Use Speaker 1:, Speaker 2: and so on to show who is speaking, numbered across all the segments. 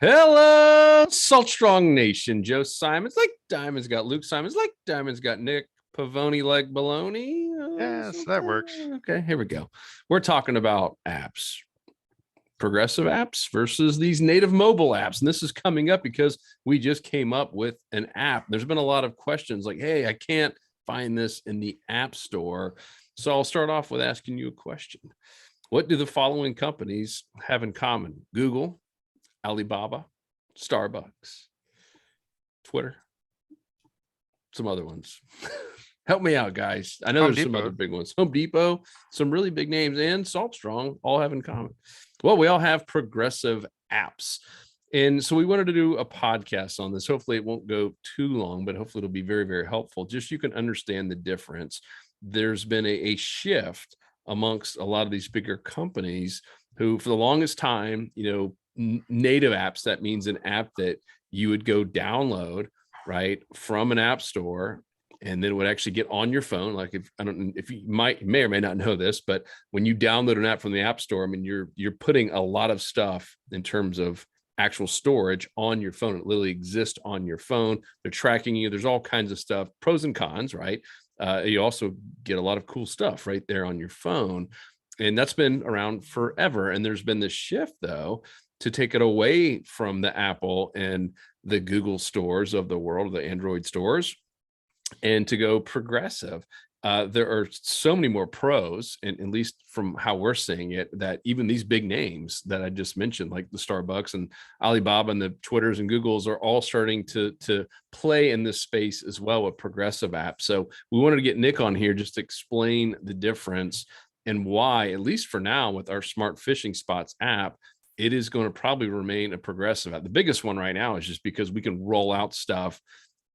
Speaker 1: Hello, Salt Strong Nation. Joe Simons like diamonds got Luke Simons like diamonds got Nick Pavoni like baloney.
Speaker 2: Yes, that works.
Speaker 1: Okay, here we go. We're talking about apps, progressive apps versus these native mobile apps. And this is coming up because we just came up with an app. There's been a lot of questions like, hey, I can't find this in the App Store. So I'll start off with asking you a question. What do the following companies have in common? Google, Alibaba, Starbucks, Twitter, some other ones. Help me out, guys. I know
Speaker 2: Home
Speaker 1: there's some other
Speaker 2: Depot.
Speaker 1: big ones. Home Depot, some really big names, and Salt Strong all have in common. Well, we all have progressive apps. And so we wanted to do a podcast on this. Hopefully, it won't go too long, but hopefully, it'll be very, very helpful. Just so you can understand the difference. There's been a shift amongst a lot of these bigger companies who, for the longest time, native apps, that means an app that you would go download right from an app store and then would actually get on your phone. Like if you may or may not know this, but when you download an app from the app store, I mean, you're putting a lot of stuff in terms of actual storage on your phone. It literally exists on your phone. They're tracking you. There's all kinds of stuff, pros and cons, right? You also get a lot of cool stuff right there on your phone. And that's been around forever. And there's been this shift, though, to take it away from the Apple and the Google stores of the world, the Android stores, and to go progressive. There are so many more pros, and at least from how we're seeing it, that even these big names that I just mentioned, like the Starbucks and Alibaba and the Twitters and Googles, are all starting to play in this space as well with progressive apps. So we wanted to get Nick on here just to explain the difference and why, at least for now, with our Smart Fishing Spots app, it is going to probably remain a progressive app. The biggest one right now is just because we can roll out stuff.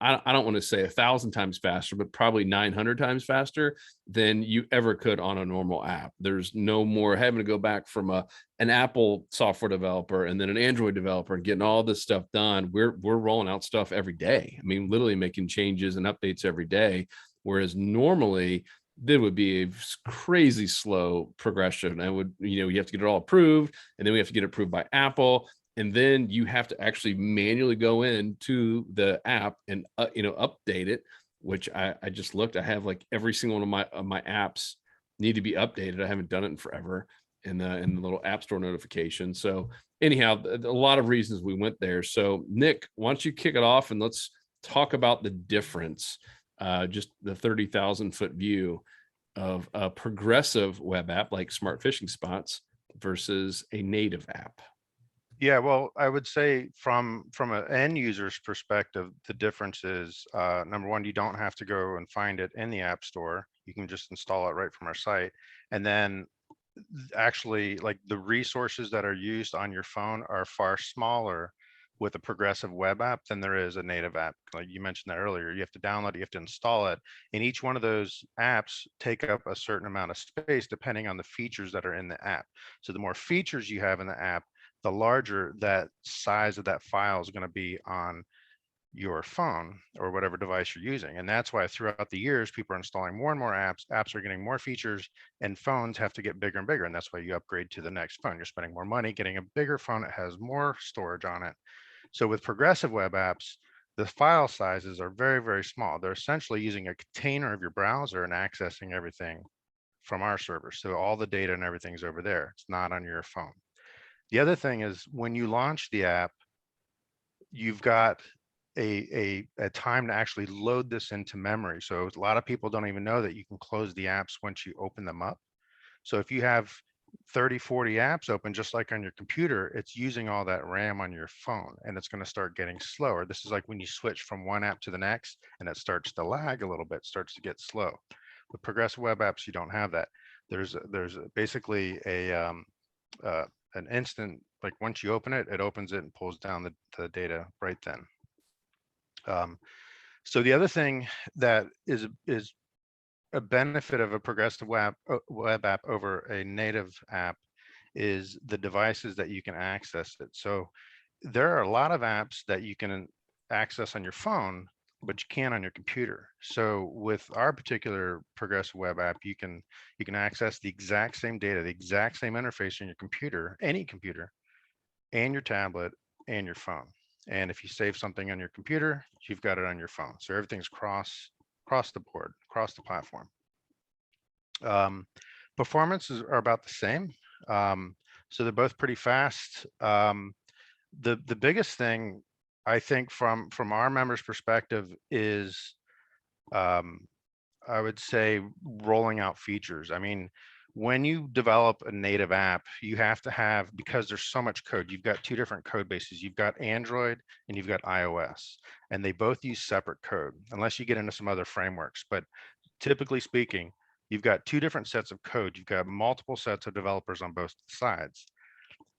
Speaker 1: I don't want to say 1,000 times faster, but probably 900 times faster than you ever could on a normal app. There's no more having to go back from an Apple software developer and then an Android developer and getting all this stuff done. We're rolling out stuff every day. I mean, literally making changes and updates every day. Whereas normally there would be a crazy slow progression. You have to get it all approved, and then we have to get it approved by Apple. And then you have to actually manually go into the app and update it, which I just looked. I have like every single one of my apps need to be updated. I haven't done it in forever in the little app store notification. So anyhow, a lot of reasons we went there. So Nick, why don't you kick it off and let's talk about the difference, just the 30,000-foot view of a progressive web app like Smart Fishing Spots versus a native app.
Speaker 2: Yeah, well, I would say from an end user's perspective, the difference is number one, you don't have to go and find it in the App Store. You can just install it right from our site. And then actually, like the resources that are used on your phone are far smaller with a progressive web app than there is a native app. Like you mentioned that earlier, you have to download it, you have to install it. And each one of those apps take up a certain amount of space depending on the features that are in the app. So the more features you have in the app, the larger that size of that file is going to be on your phone or whatever device you're using. And that's why throughout the years, people are installing more and more apps. Apps are getting more features, and phones have to get bigger and bigger. And that's why you upgrade to the next phone. You're spending more money getting a bigger phone that has more storage on it. So with progressive web apps, the file sizes are very, very small. They're essentially using a container of your browser and accessing everything from our server. So all the data and everything's over there. It's not on your phone. The other thing is when you launch the app, you've got a time to actually load this into memory. So a lot of people don't even know that you can close the apps once you open them up. So if you have 30, 40 apps open, just like on your computer, it's using all that RAM on your phone, and it's going to start getting slower. This is like when you switch from one app to the next and it starts to lag a little bit, starts to get slow. With progressive web apps, you don't have that. There's basically an instant, like once you open it, it opens it and pulls down the data right then. So the other thing that is a benefit of a progressive web app over a native app is the devices that you can access it. So there are a lot of apps that you can access on your phone, but you can't on your computer. So with our particular progressive web app, you can access the exact same data, the exact same interface on your computer, any computer, and your tablet and your phone. And if you save something on your computer, you've got it on your phone. So everything's across the board, across the platform. Um, Performances are about the same. So they're both pretty fast. The biggest thing I think from our members' perspective is um, I would say rolling out features. I mean, when you develop a native app, you have to have, because there's so much code, you've got two different code bases. You've got Android and you've got iOS, and they both use separate code, unless you get into some other frameworks. But typically speaking, you've got two different sets of code. You've got multiple sets of developers on both sides.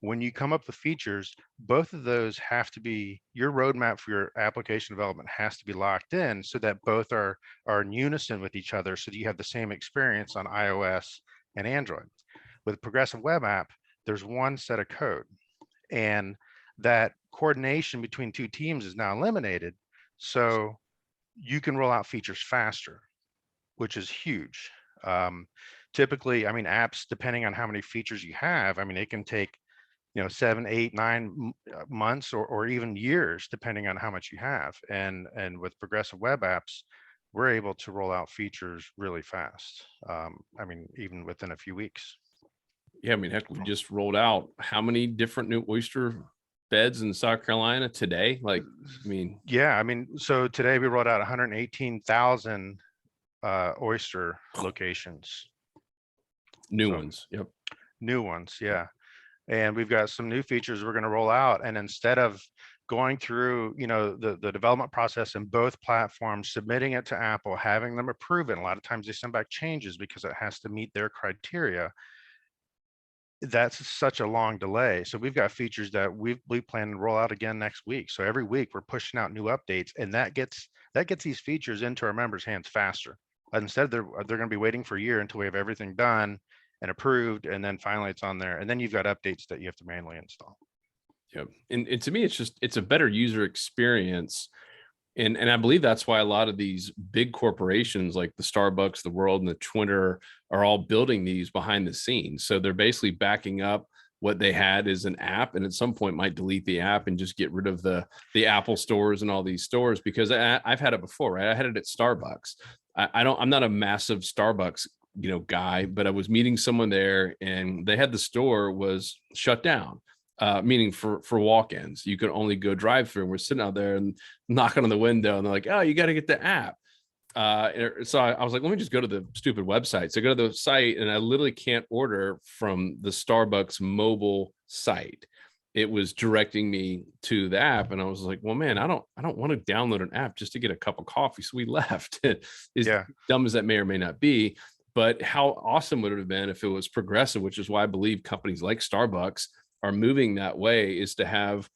Speaker 2: When you come up with features, both of those have to be, your roadmap for your application development has to be locked in so that both are in unison with each other, so that you have the same experience on iOS and Android. With progressive web app, there's one set of code, and that coordination between two teams is now eliminated. So you can roll out features faster, which is huge. Typically, I mean, apps, depending on how many features you have, I mean, it can take 7, 8, 9 months or even years, depending on how much you have. And with progressive web apps, we're able to roll out features really fast. I mean, even within a few weeks.
Speaker 1: Yeah, I mean, heck, we just rolled out how many different new oyster beds in South Carolina today? Like, I mean,
Speaker 2: Yeah, I mean, so today we rolled out 118,000 oyster locations.
Speaker 1: new
Speaker 2: So
Speaker 1: ones. Yep.
Speaker 2: new ones, yeah. And we've got some new features we're going to roll out. And instead of going through, the development process in both platforms, submitting it to Apple, having them approve it, a lot of times they send back changes because it has to meet their criteria. That's such a long delay. So we've got features that we plan to roll out again next week. So every week we're pushing out new updates, and that gets these features into our members' hands faster. Instead, they're going to be waiting for a year until we have everything done and approved, and then finally it's on there. And then you've got updates that you have to manually install.
Speaker 1: Yep. And to me, it's a better user experience. And I believe that's why a lot of these big corporations like the Starbucks, the World, and the Twitter are all building these behind the scenes. So they're basically backing up what they had as an app, and at some point might delete the app and just get rid of the Apple stores and all these stores, because I've had it before, right? I had it at Starbucks. I'm not a massive Starbucks guy, but I was meeting someone there and they had the store was shut down, meaning for walk-ins. You could only go drive through. We're sitting out there and knocking on the window, and they're like, "Oh, you got to get the app." So I was like, "Let me just go to the stupid website." So I go to the site, and I literally can't order from the Starbucks mobile site. It was directing me to the app, and I was like, "Well, man, I don't want to download an app just to get a cup of coffee." So we left. As
Speaker 2: Yeah.
Speaker 1: dumb as that may or may not be, but how awesome would it have been if it was progressive? Which is why I believe companies like Starbucks are moving that way, is to have,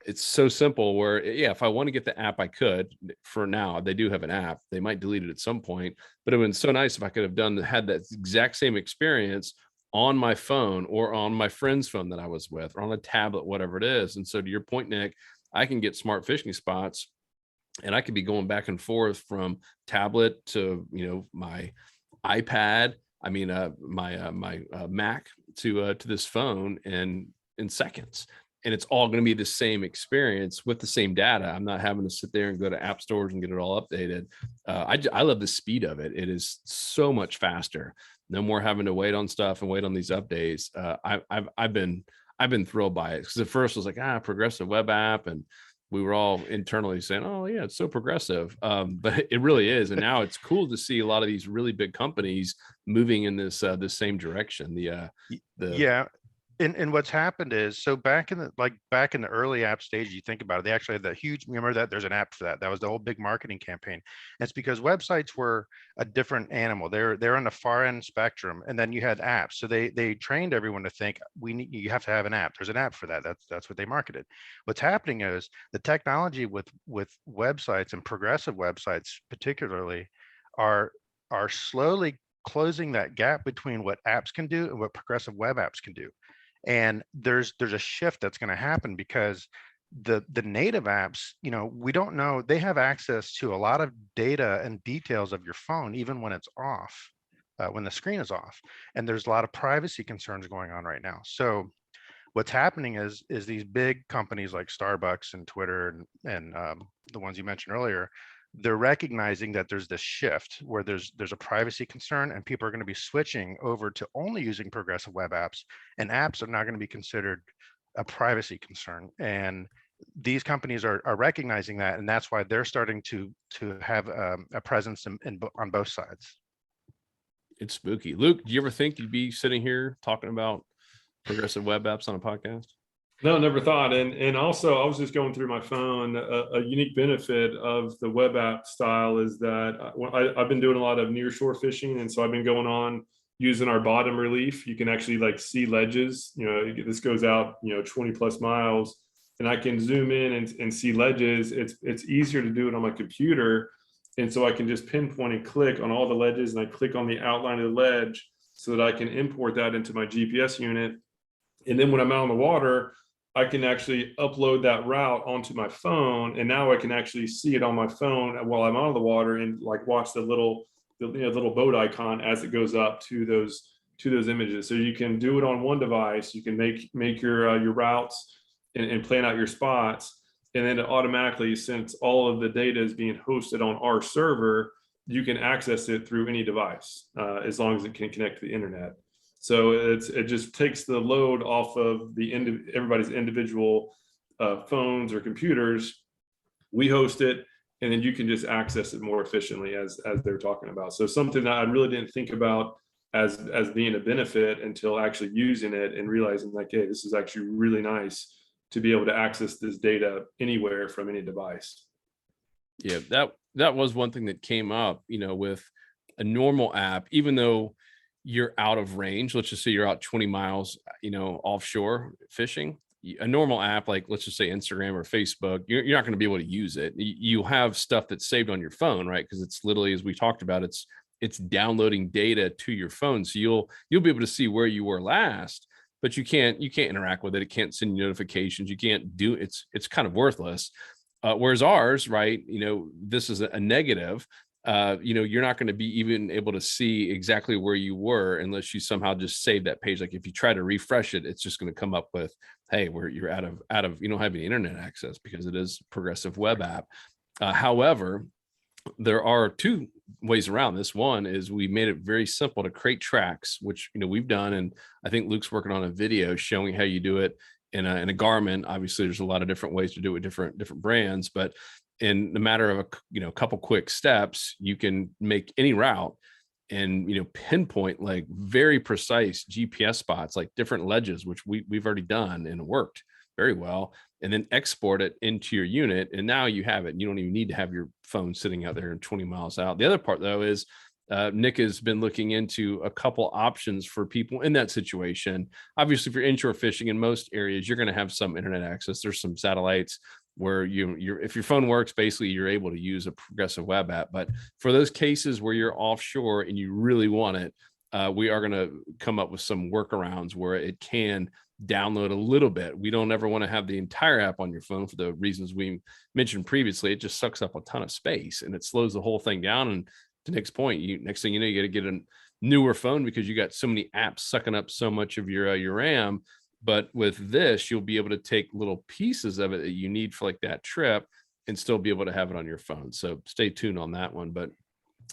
Speaker 1: it's so simple where, yeah, if I want to get the app, I could. For now, they do have an app. They might delete it at some point, but it would have been so nice if I could have had that exact same experience on my phone or on my friend's phone that I was with, or on a tablet, whatever it is. And so to your point, Nick, I can get smart fishing spots, and I could be going back and forth from tablet to my iPad. I mean, my Mac to this phone, and in seconds. And it's all going to be the same experience with the same data. I'm not having to sit there and go to app stores and get it all updated. I love the speed of it. It is so much faster. No more having to wait on stuff and wait on these updates. I've been thrilled by it, because at first it was like, progressive web app, and we were all internally saying, "Oh yeah, it's so progressive," but it really is. And now it's cool to see a lot of these really big companies moving in this same direction. The
Speaker 2: Yeah. And what's happened is, so back in the early app stage, you think about it, they actually had that huge, remember that there's an app for that. That was the whole big marketing campaign. And it's because websites were a different animal. They're on the far end spectrum. And then you had apps. So they trained everyone to think you have to have an app. There's an app for that. That's what they marketed. What's happening is the technology with websites, and progressive websites particularly, are slowly closing that gap between what apps can do and what progressive web apps can do. And there's a shift that's going to happen, because the native apps, we don't know, they have access to a lot of data and details of your phone even when it's off, when the screen is off. And there's a lot of privacy concerns going on right now. So what's happening is these big companies like Starbucks and Twitter and the ones you mentioned earlier, they're recognizing that there's this shift where there's a privacy concern, and people are going to be switching over to only using progressive web apps, and apps are not going to be considered a privacy concern. And these companies are recognizing that, and that's why they're starting to have a presence on both sides.
Speaker 1: It's spooky. Luke, do you ever think you'd be sitting here talking about progressive web apps on a podcast?
Speaker 3: No, never thought. And also, I was just going through my phone. A unique benefit of the web app style is that I've been doing a lot of nearshore fishing, and so I've been going on using our bottom relief. You can actually like see ledges. You know, this goes out 20 plus miles, and I can zoom in and see ledges. It's easier to do it on my computer, and so I can just pinpoint and click on all the ledges, and I click on the outline of the ledge so that I can import that into my GPS unit. And then when I'm out on the water, I can actually upload that route onto my phone, and now I can actually see it on my phone while I'm on the water and like watch the little boat icon as it goes up to those images. So you can do it on one device. You can make your routes and plan out your spots, and then it automatically, since all of the data is being hosted on our server, you can access it through any device as long as it can connect to the internet. So it just takes the load off of everybody's individual phones or computers. We host it, and then you can just access it more efficiently as they're talking about. So something that I really didn't think about as being a benefit until actually using it and realizing like, hey, this is actually really nice to be able to access this data anywhere from any device.
Speaker 1: Yeah, that was one thing that came up, with a normal app, even though you're out of range. Let's just say you're out 20 miles, offshore fishing. A normal app, like let's just say Instagram or Facebook, you're not going to be able to use it. You have stuff that's saved on your phone, right? Because it's literally, as we talked about, it's downloading data to your phone. So you'll be able to see where you were last, but you can't interact with it. It can't send you notifications. You can't do it's kind of worthless. Whereas ours, right? This is a negative. You're not going to be even able to see exactly where you were unless you somehow just save that page. Like if you try to refresh it, it's just going to come up with, hey, where you're out of, you don't have any internet access because it is progressive web app. However, there are two ways around this. One is we made it very simple to create tracks, which, we've done. And I think Luke's working on a video showing how you do it in a Garmin. Obviously there's a lot of different ways to do it with different brands, but in the matter of a couple quick steps, you can make any route and pinpoint like very precise GPS spots, like different ledges, which we've already done and it worked very well, and then export it into your unit, and now you have it. You don't even need to have your phone sitting out there 20 miles out. The other part though is Nick has been looking into a couple options for people in that situation. Obviously, if you're inshore fishing in most areas, you're going to have some internet access. There's some satellites where if your phone works, basically you're able to use a progressive web app. But for those cases where you're offshore and you really want it, we are going to come up with some workarounds where it can download a little bit. We don't ever want to have the entire app on your phone for the reasons we mentioned previously. It just sucks up a ton of space and it slows the whole thing down. And to Nick's point, next thing you know, you got to get a newer phone because you got so many apps sucking up so much of your RAM. But with this, you'll be able to take little pieces of it that you need for like that trip and still be able to have it on your phone. So stay tuned on that one. But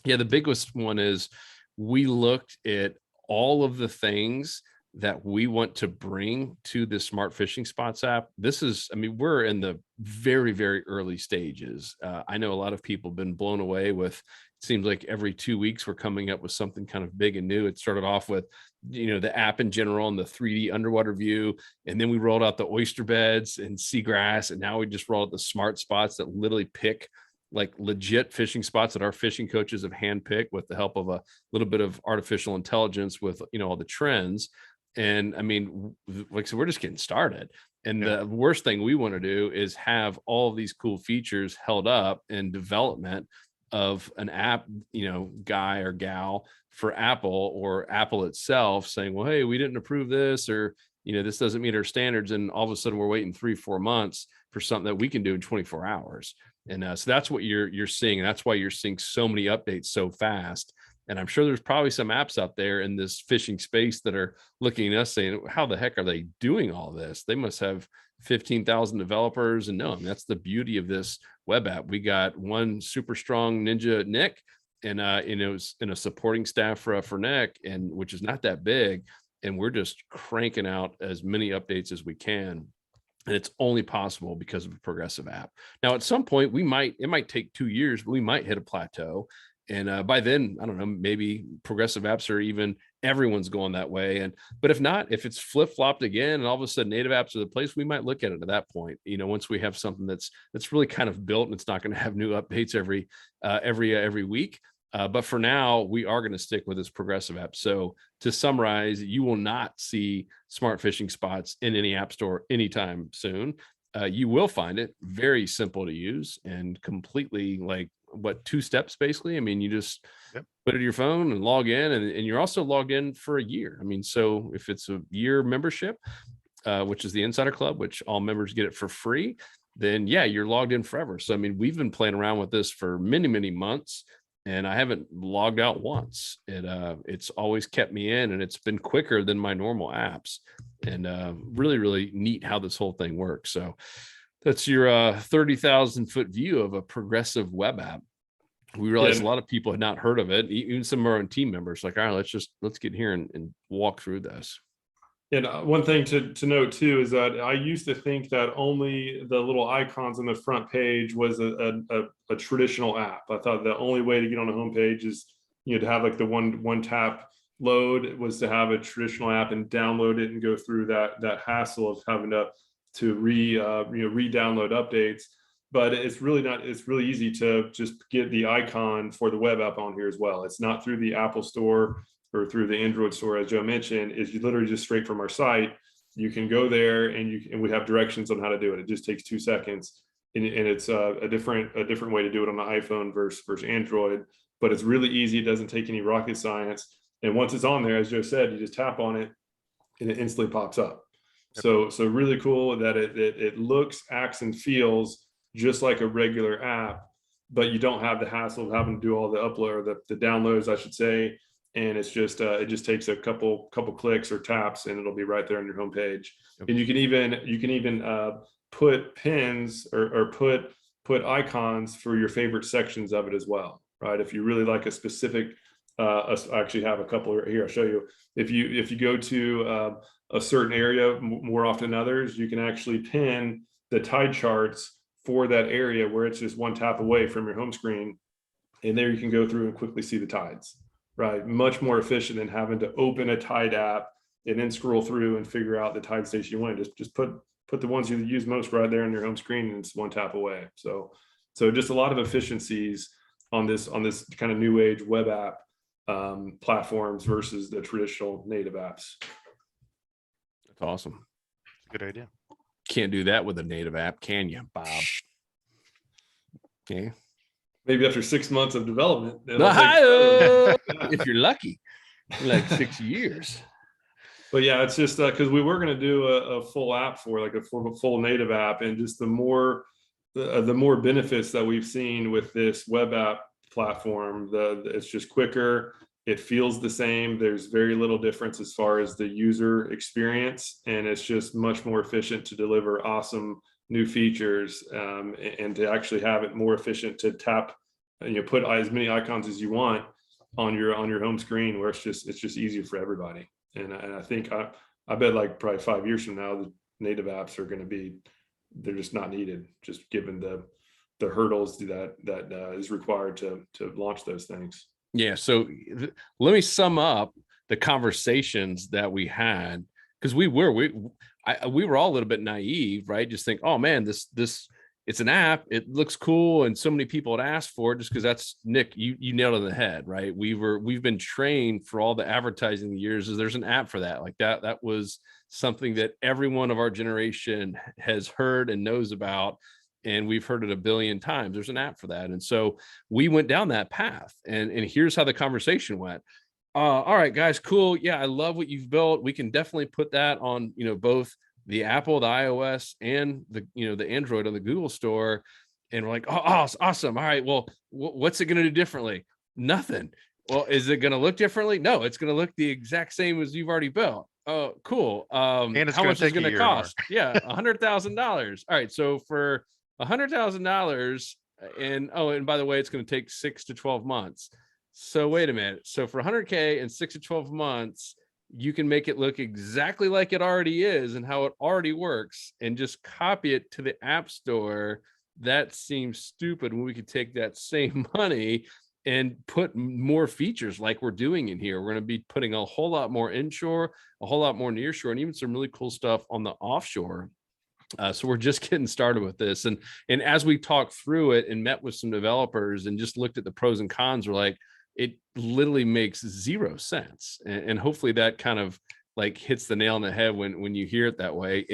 Speaker 1: yeah, the biggest one is we looked at all of the things that we want to bring to the Smart Fishing Spots app. We're in the very, very early stages. I know a lot of people have been blown away with, it seems like every 2 weeks we're coming up with something kind of big and new. It started off with, the app in general and the 3D underwater view. And then we rolled out the oyster beds and seagrass. And now we just rolled out the smart spots that literally pick like legit fishing spots that our fishing coaches have handpicked with the help of a little bit of artificial intelligence with, all the trends. And so we're just getting started. And the worst thing we want to do is have all of these cool features held up in development of an app, guy or gal for Apple or Apple itself saying, well, hey, we didn't approve this, or, this doesn't meet our standards. And all of a sudden we're waiting 3-4 months for something that we can do in 24 hours. And so that's what you're seeing. And that's why you're seeing so many updates so fast. And I'm sure there's probably some apps out there in this fishing space that are looking at us saying, how the heck are they doing all this? They must have 15,000 developers. And no, I mean, that's the beauty of this web app. We got one super strong ninja, Nick, and it was in a supporting staff for Nick, and which is not that big. And we're just cranking out as many updates as we can. And it's only possible because of a progressive app. Now, at some point, it might take 2 years, but we might hit a plateau. And by then, I don't know, maybe progressive apps are even everyone's going that way. But if not, if it's flip flopped again, and all of a sudden native apps are the place, we might look at it at that point. Once we have something that's really kind of built, and it's not going to have new updates every week. But for now, we are going to stick with this progressive app. So to summarize, you will not see smart fishing spots in any app store anytime soon. You will find it very simple to use and completely 2 steps basically. I mean, you just put it in your phone and log in, and you're also logged in for a year. I mean, so if it's a year membership, which is the Insider Club, which all members get it for free, then yeah, you're logged in forever. So I mean, we've been playing around with this for many, many months, and I haven't logged out once. It's always kept me in, and it's been quicker than my normal apps. And really, really neat how this whole thing works. So that's your 30,000 foot view of a progressive web app. We realized a lot of people had not heard of it. Even some of our own team members, like, all right, let's get here and walk through this.
Speaker 3: And one thing to note too is that I used to think that only the little icons on the front page was a traditional app. I thought the only way to get on a homepage is to have like the one tap load, was to have a traditional app and download it and go through that hassle of having to re-download updates. But it's really not. It's really easy to just get the icon for the web app on here as well. It's not through the Apple Store or through the Android store, as Joe mentioned. Is you literally just straight from our site. You can go there and we have directions on how to do it. It just takes 2 seconds, and it's a different way to do it on the iPhone versus Android. But it's really easy. It doesn't take any rocket science. And once it's on there, as Joe said, you just tap on it, and it instantly pops up. Yep. So really cool that it looks, acts, and feels just like a regular app, but you don't have the hassle of having to do all the upload, or the downloads, I should say. And it's just it just takes a couple clicks or taps, and it'll be right there on your homepage. Yep. And you can even put pins or put icons for your favorite sections of it as well, right? If you really like a specific, I actually have a couple here. I'll show you. If you go to a certain area more often than others, you can actually pin the tide charts for that area where it's just one tap away from your home screen, and there you can go through and quickly see the tides. Right, much more efficient than having to open a tide app and then scroll through and figure out the tide station you want. Just put the ones you use most right there on your home screen, and it's one tap away. So just a lot of efficiencies on this kind of new age web app platforms versus the traditional native apps.
Speaker 1: That's awesome.
Speaker 2: Good idea.
Speaker 1: Can't do that with a native app, can you, Bob? Okay.
Speaker 3: Maybe after 6 months of development,
Speaker 1: if you're lucky, like 6 years.
Speaker 3: But yeah, it's just because we were going to do a full app for a full native app, and just the more benefits that we've seen with this web app platform, it's just quicker. It feels the same. There's very little difference as far as the user experience, and it's just much more efficient to deliver awesome new features, and to actually have it more efficient to tap, put as many icons as you want on your home screen, where it's just easier for everybody. And I think I bet like probably 5 years from now, the native apps are going to they're just not needed, just given the hurdles that is required to launch those things.
Speaker 1: Yeah. So let me sum up the conversations that we had, because we were all a little bit naive, right? Just think, oh man, this it's an app, it looks cool, and so many people had asked for it, just because that's, Nick, you nailed it on the head, right? We've been trained for all the advertising years is there's an app for that. Like that was something that everyone of our generation has heard and knows about, and we've heard it a billion times. There's an app for that. And so we went down that path, and here's how the conversation went. All right, guys, cool. Yeah, I love what you've built. We can definitely put that on, both the Apple, the iOS, and the Android on the Google store. And we're like, oh, awesome. All right, well, what's it going to do differently? Nothing. Well, is it going to look differently? No, it's going to look the exact same as you've already built. Oh, cool.
Speaker 2: And it's
Speaker 1: How
Speaker 2: gonna
Speaker 1: much is
Speaker 2: take a
Speaker 1: going to
Speaker 2: year more.
Speaker 1: cost? Yeah, $100,000. All right, so for $100,000, and by the way, it's going to take 6 to 12 months. So wait a minute. So for 100K and 6 to 12 months, you can make it look exactly like it already is and how it already works, and just copy it to the App Store. That seems stupid when we could take that same money and put more features like we're doing in here. We're going to be putting a whole lot more inshore, a whole lot more nearshore, and even some really cool stuff on the offshore. So we're just getting started with this. And as we talked through it and met with some developers and just looked at the pros and cons, we're like, it literally makes zero sense. And hopefully that kind of like hits the nail on the head when you hear it that way.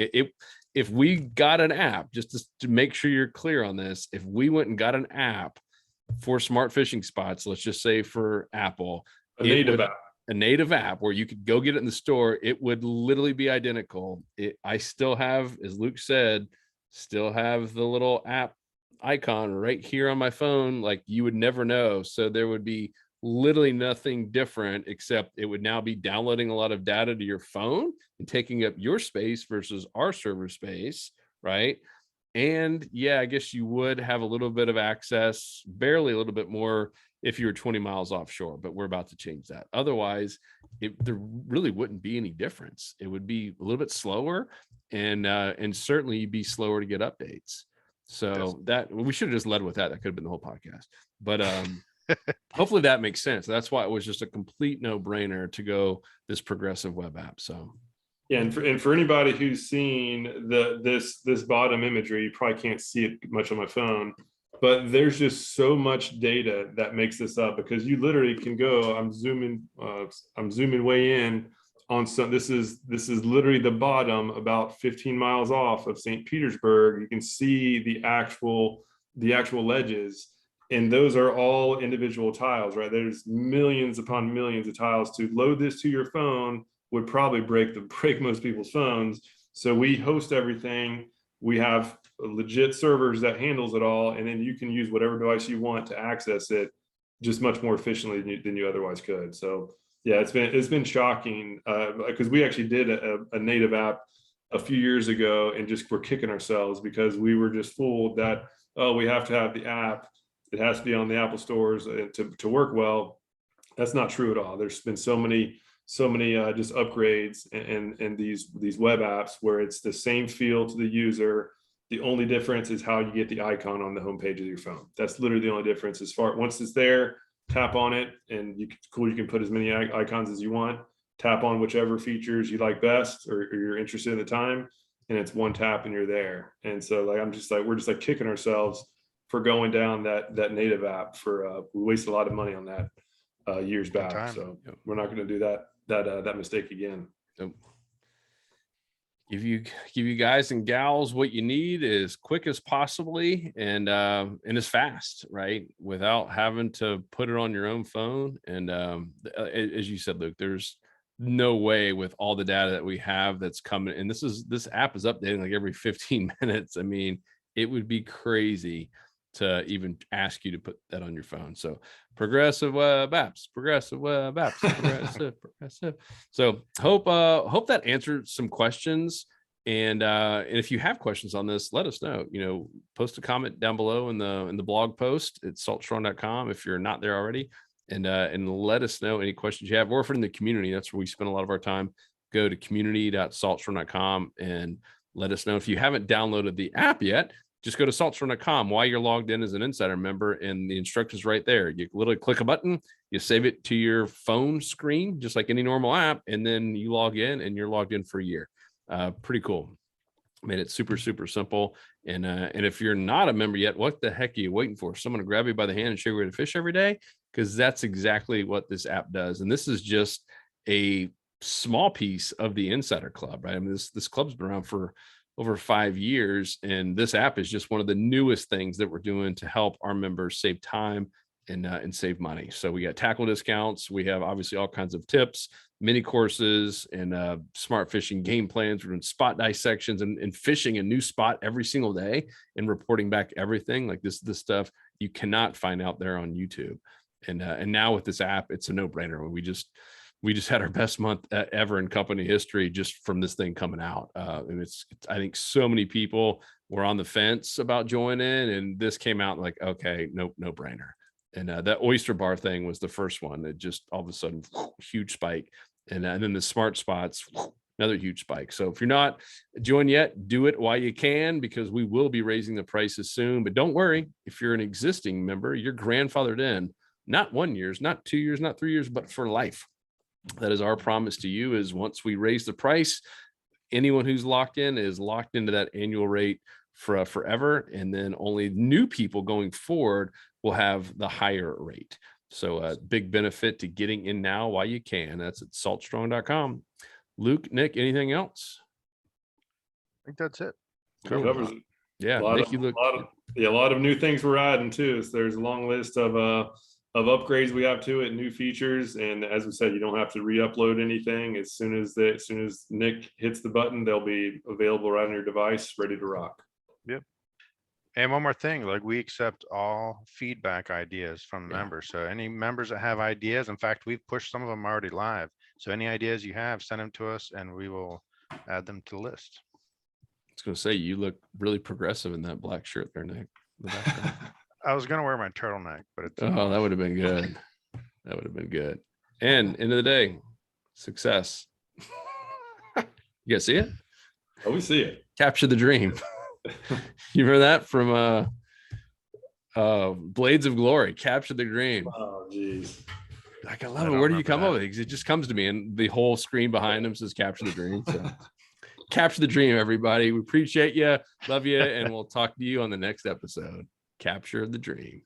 Speaker 1: If we got an app, just to make sure you're clear on this, if we went and got an app for smart fishing spots, let's just say for Apple,
Speaker 3: A native app.
Speaker 1: a native app where you could go get it in the store, it would literally be identical. I still have, as Luke said, still have the little app icon right here on my phone. Like you would never know. So there would be literally nothing different, except it would now be downloading a lot of data to your phone and taking up your space versus our server space, right? And yeah, I guess you would have a little bit of access, barely a little bit more if you were 20 miles offshore, but we're about to change that. Otherwise, there really wouldn't be any difference. It would be a little bit slower, and certainly you'd be slower to get updates. So that we should have just led with that. That could have been the whole podcast. But hopefully that makes sense. That's why it was just a complete no-brainer to go this progressive web app. So
Speaker 3: Yeah, and for anybody who's seen this bottom imagery, you probably can't see it much on my phone, but there's just so much data that makes this up, because you literally can go. I'm zooming way in on some. This is literally the bottom, about 15 miles off of St. Petersburg. You can see the actual ledges, and those are all individual tiles, right? There's millions upon millions of tiles. To load this to your phone would probably break most people's phones. So we host everything. We have legit servers that handles it all, and then you can use whatever device you want to access it, just much more efficiently than you otherwise could. So yeah, it's been shocking, because we actually did a native app a few years ago, and just were kicking ourselves because we were just fooled that, oh, we have to have the app, it has to be on the Apple stores to work well. That's not true at all. There's been so many just upgrades and these web apps where it's the same feel to the user. The only difference is how you get the icon on the homepage of your phone. That's literally the only difference. Once it's there, tap on it, and you can put as many icons as you want. Tap on whichever features you like best or you're interested in the time, and it's one tap and you're there. And so we're just like kicking ourselves for going down that native app. We wasted a lot of money on that years back. So we're not going to do that mistake again.
Speaker 1: Nope. Give you guys and gals what you need as quick as possibly, and as fast, right? Without having to put it on your own phone. And as you said, Luke, there's no way with all the data that we have that's coming. And this app is updating like every 15 minutes. I mean, it would be crazy to even ask you to put that on your phone. So progressive web apps. Progressive. So hope that answered some questions. And if you have questions on this, let us know. Post a comment down below in the blog post at saltstrong.com if you're not there already, and let us know any questions you have, or if you're in the community. That's where we spend a lot of our time. Go to community.saltstrong.com and let us know. If you haven't downloaded the app yet, just go to saltstrong.com while you're logged in as an insider member, and the instructions right there. You literally click a button, you save it to your phone screen, just like any normal app, and then you log in, and you're logged in for a year. Pretty cool. Made it super, super simple. And if you're not a member yet, what the heck are you waiting for? Someone to grab you by the hand and show you where to fish every day? Because that's exactly what this app does. And this is just a small piece of the Insider Club, right? I mean, this club's been around for over 5 years, and this app is just one of the newest things that we're doing to help our members save time and save money. So we got tackle discounts. We have obviously all kinds of tips, mini courses, and smart fishing game plans. We're doing spot dissections and fishing a new spot every single day and reporting back everything. Like this stuff you cannot find out there on YouTube. And now with this app, it's a no-brainer. We just had our best month ever in company history just from this thing coming out. And I think so many people were on the fence about joining, and this came out like, okay, no brainer. And that oyster bar thing was the first one that just all of a sudden huge spike. And then the smart spots, another huge spike. So if you're not joined yet, do it while you can, because we will be raising the prices soon. But don't worry, if you're an existing member, you're grandfathered in, not 1 year, not 2 years, not 3 years, but for life. That is our promise to you, is once we raise the price, anyone who's locked in is locked into that annual rate for forever. And then only new people going forward will have the higher rate. So a big benefit to getting in now while you can. That's at saltstrong.com. Luke, Nick, anything else?
Speaker 2: I think that's it.
Speaker 3: Covers it.
Speaker 1: Yeah,
Speaker 3: Nick,
Speaker 1: you look.
Speaker 3: A lot of new things we're adding too. So there's a long list of upgrades we have to it, new features, and as we said, you don't have to re-upload anything. As soon as Nick hits the button, they'll be available right on your device, ready to rock.
Speaker 2: Yep. And one more thing, like, we accept all feedback ideas from
Speaker 1: Yeah.
Speaker 2: members. So any members that have ideas, in fact, we've pushed some of them already live. So any ideas you have, send them to us and we will add them to the list.
Speaker 1: I was going to say, you look really progressive in that black shirt there, Nick. The background.
Speaker 2: I was gonna wear my turtleneck, but it's
Speaker 1: Oh, that would have been good. That would have been good. And end of the day, success. You guys see it?
Speaker 3: Oh, we see it.
Speaker 1: Capture the dream. You heard that from Blades of Glory? Capture the dream.
Speaker 3: Oh, geez.
Speaker 1: Like, I
Speaker 2: I
Speaker 1: love it.
Speaker 2: don't
Speaker 1: Where do you
Speaker 2: remember
Speaker 1: come
Speaker 2: that.
Speaker 1: up with it? It just comes to me, and the whole screen behind him says "Capture the Dream." So, capture the dream, everybody. We appreciate you, love you, and we'll talk to you on the next episode. Capture the dream.